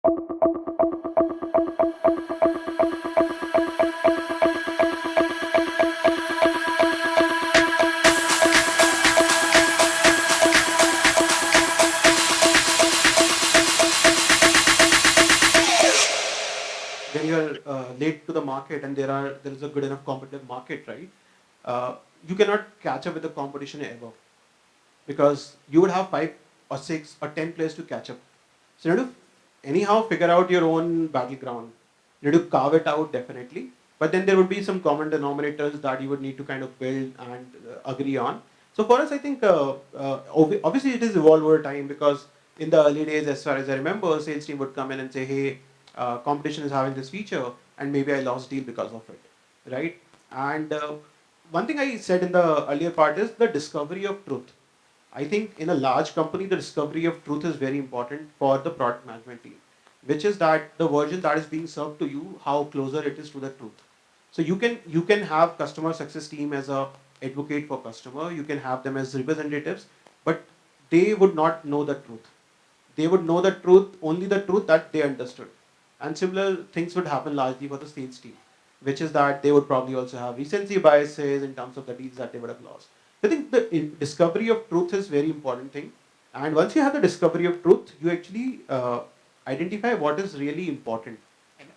When you're late to the market and there is a good enough competitive market, right? You cannot catch up with the competition ever because you would have 5 or 6 or 10 players to catch up. So you need to anyhow figure out your own battleground. You need to carve it out definitely, but then there would be some common denominators that you would need to kind of build and agree on. So for us, I think obviously it is evolved over time because in the early days, as far as I remember, sales team would come in and say, "Hey, competition is having this feature, and maybe I lost deal because of it," right? And one thing I said in the earlier part is the discovery of truth. I think in a large company, the discovery of truth is very important for the product management team, which is that the version that is being served to you, how closer it is to the truth. So you can have customer success team as a advocate for customer. You can have them as representatives, but they would not know the truth. They would know the truth, only the truth that they understood. And similar things would happen largely for the sales team, which is that they would probably also have recency biases in terms of the deals that they would have lost. I think the discovery of truth is very important thing. And once you have the discovery of truth, you actually identify what is really important.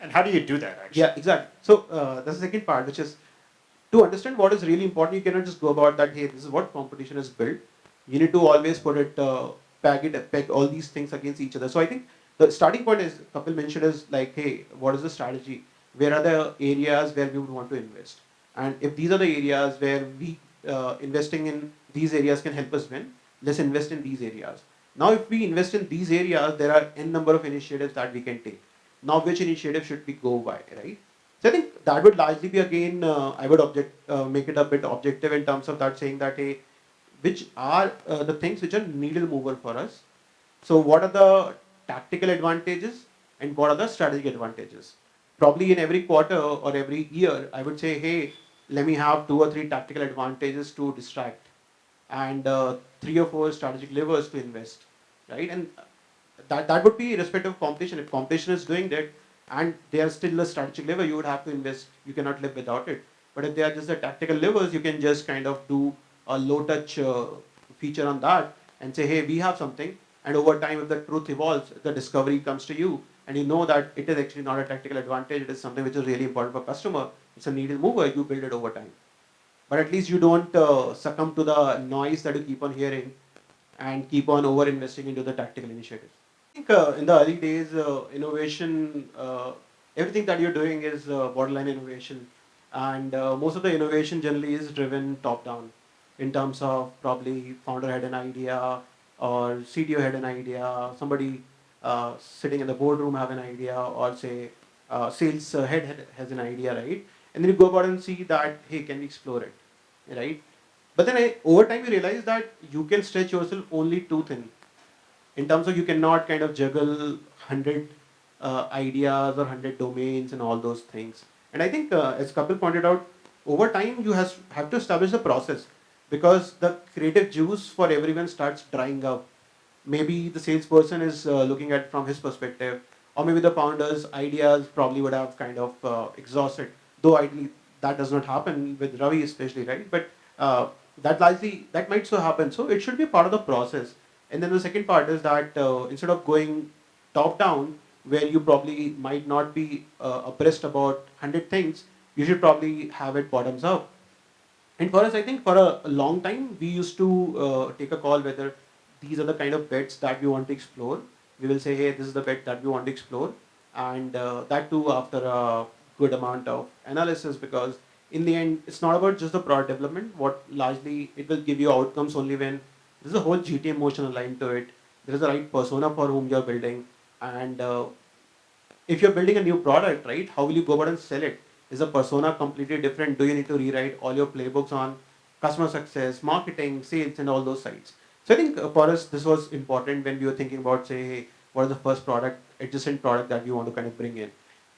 And how do you do that, actually? Yeah, exactly. So that's the second part, which is to understand what is really important. You cannot just go about that. Hey, this is what competition is built. You need to always put it, peg all these things against each other. So I think the starting point is Kapil mentioned is like, hey, what is the strategy? Where are the areas where we would want to invest? And if these are the areas where we investing in these areas can help us win, let's invest in these areas. Now, if we invest in these areas, there are n number of initiatives that we can take. Now, which initiative should we go by, right? So I think that would largely be again, I would make it a bit objective in terms of that saying that, hey, which are the things which are needle mover for us. So what are the tactical advantages and what are the strategic advantages? Probably in every quarter or every year, I would say, hey, let me have 2 or 3 tactical advantages to distract and 3 or 4 strategic levers to invest, right? And that would be irrespective of competition. If competition is doing that and they are still a strategic lever, you would have to invest. You cannot live without it. But if they are just the tactical levers, you can just kind of do a low touch feature on that and say, hey, we have something. And over time, if the truth evolves, the discovery comes to you, and you know that it is actually not a tactical advantage. It is something which is really important for customer. It's a needle mover. You build it over time. But at least you don't succumb to the noise that you keep on hearing and keep on over investing into the tactical initiatives. I think in the early days, innovation, everything that you're doing is borderline innovation. And most of the innovation generally is driven top down in terms of probably founder had an idea or CTO had an idea, somebody sitting in the boardroom have an idea, or say sales head has an idea, right? And then you go about and see that, hey, can we explore it, right? But then over time you realize that you can stretch yourself only too thin in terms of you cannot kind of juggle 100 ideas or 100 domains and all those things. And I think as Kapil pointed out, over time you have to establish a process because the creative juice for everyone starts drying up. Maybe the salesperson is looking at from his perspective, or maybe the founder's ideas probably would have kind of exhausted. Though ideally that does not happen with Ravi especially, right? But that might so happen. So it should be part of the process. And then the second part is that instead of going top down, where you probably might not be abreast about 100 things, you should probably have it bottoms up. And for us, I think for a long time, we used to take a call whether these are the kind of bets that we want to explore. We will say, hey, this is the bet that we want to explore. And that too after a good amount of analysis, because in the end, it's not about just the product development. What largely it will give you outcomes only when there's a whole GTM motion aligned to it. There is a right persona for whom you're building. And if you're building a new product, right, how will you go about and sell it? Is the persona completely different? Do you need to rewrite all your playbooks on customer success, marketing, sales, and all those sides? So I think for us, this was important when we were thinking about, say, hey, what is the first product, adjacent product that we want to kind of bring in.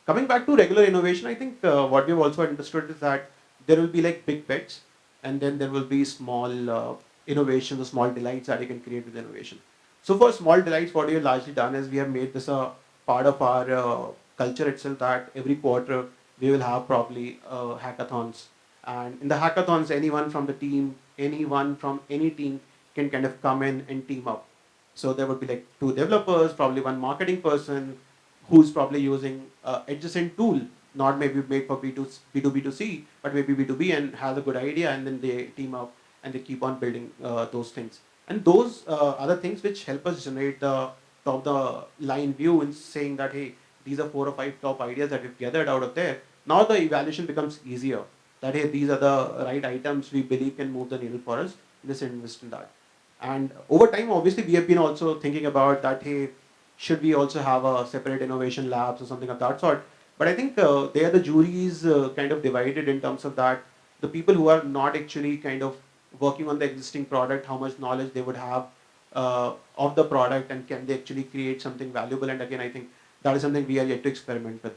Coming back to regular innovation, I think what we've also understood is that there will be like big bets, and then there will be small innovations, or small delights that you can create with innovation. So for small delights, what we have largely done is we have made this a part of our culture itself that every quarter we will have probably hackathons. And in the hackathons, anyone from the team, anyone from any team can kind of come in and team up. So there would be like 2 developers, probably 1 marketing person who's probably using adjacent tool, not maybe made for B2B2C, but maybe B2B and has a good idea, and then they team up and they keep on building those things. And those are the things which help us generate the top the line view in saying that, hey, these are 4 or 5 top ideas that we've gathered out of there. Now the evaluation becomes easier. That, hey, these are the right items we believe can move the needle for us. Let's invest in that. And over time, obviously, we have been also thinking about that, hey, should we also have a separate innovation labs or something of that sort? But I think there the jury is kind of divided in terms of that the people who are not actually kind of working on the existing product, how much knowledge they would have of the product, and can they actually create something valuable? And again, I think that is something we are yet to experiment with.